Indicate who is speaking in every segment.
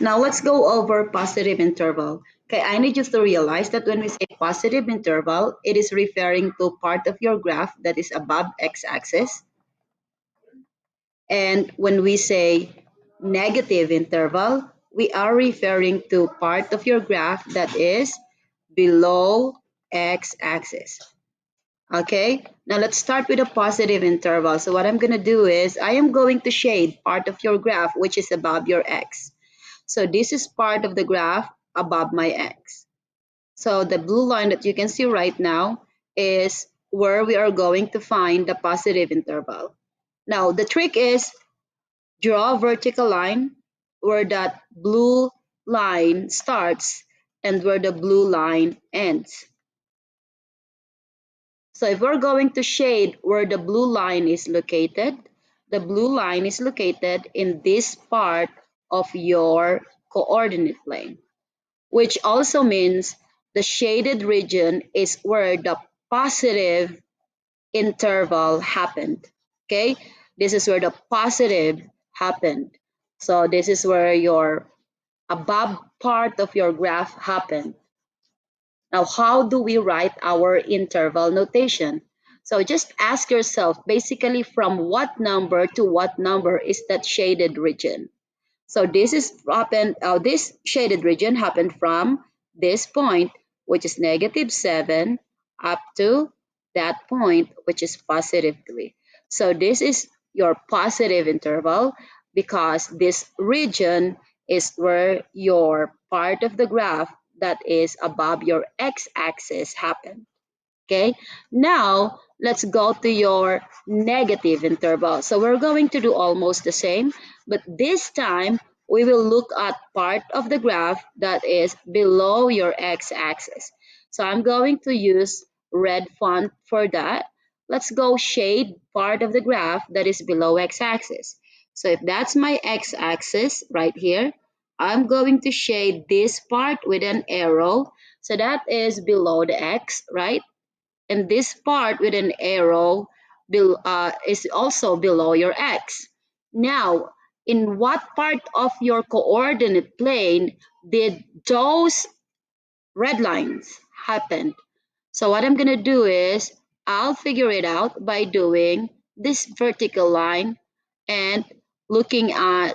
Speaker 1: Now let's go over positive interval. Okay, I need you to realize that when we say positive interval, it is referring to part of your graph that is above x-axis. And when we say negative interval, we are referring to part of your graph that is below x-axis. Okay, now let's start with a positive interval. So what I'm going to do is I am going to shade part of your graph which is above your x. So this is part of the graph above my x. So the blue line that you can see right now is where we are going to find the positive interval. Now the trick is draw a vertical line where that blue line starts and where the blue line ends. So if we're going to shade where the blue line is located, the blue line is located in this part of your coordinate plane, which also means the shaded region is where the positive interval happened. Okay, this is where the positive happened. So this is where your above part of your graph happened. Now, how do we write our interval notation? So just ask yourself basically from what number to what number is that shaded region? So this shaded region happened from this point, which is -7, up to that point, which is +3. So this is your positive interval because this region is where your part of the graph that is above your x-axis happened. Okay, now let's go to your negative interval. So we're going to do almost the same, but this time we will look at part of the graph that is below your x-axis. So I'm going to use red font for that. Let's go shade part of the graph that is below x-axis. So if that's my x-axis right here, I'm going to shade this part with an arrow. So that is below the x, right? And this part with an arrow is also below your x. Now, in what part of your coordinate plane did those red lines happen? So what I'm going to do is I'll figure it out by doing this vertical line and looking at,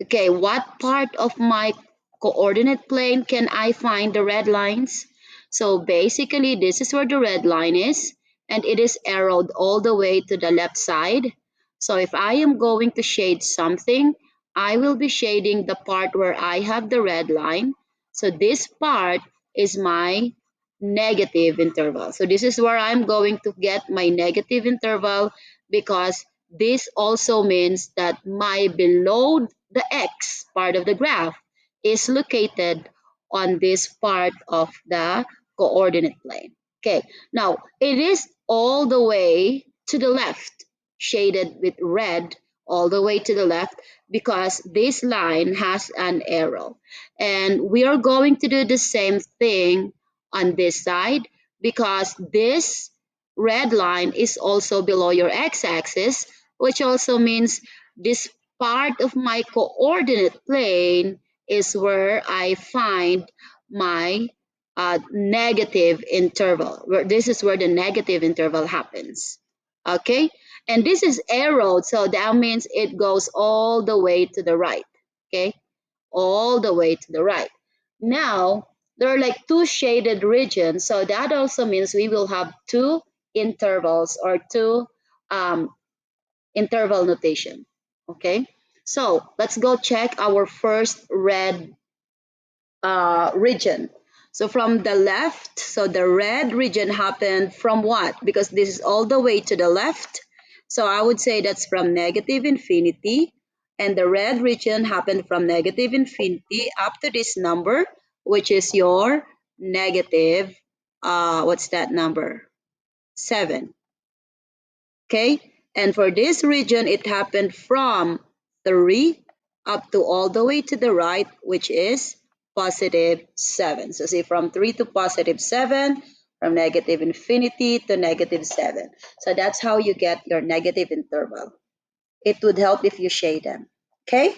Speaker 1: okay, what part of my coordinate plane can I find the red lines? So basically, this is where the red line is, and it is arrowed all the way to the left side. So if I am going to shade something, I will be shading the part where I have the red line. So this part is my negative interval. So this is where I'm going to get my negative interval because this also means that my below the x part of the graph is located on this part of the coordinate plane. Okay, now it is all the way to the left, shaded with red, all the way to the left because this line has an arrow. And we are going to do the same thing on this side because this red line is also below your x-axis, which also means this part of my coordinate plane is where I find my negative interval. This is where the negative interval happens. Okay, and this is arrowed, so that means it goes all the way to the right. Okay, all the way to the right. Now, there are like two shaded regions, so that also means we will have two intervals or two um, interval notation. Okay, so let's go check our first red region. So from the left, so the red region happened from what? Because this is all the way to the left. So I would say that's from negative infinity. And the red region happened from negative infinity up to this number, which is your negative, what's that number? 7. Okay, and for this region, it happened from 3 up to all the way to the right, which is +7. So see from 3 to +7, from negative infinity to -7. So that's how you get your negative interval. It would help if you shade them. Okay?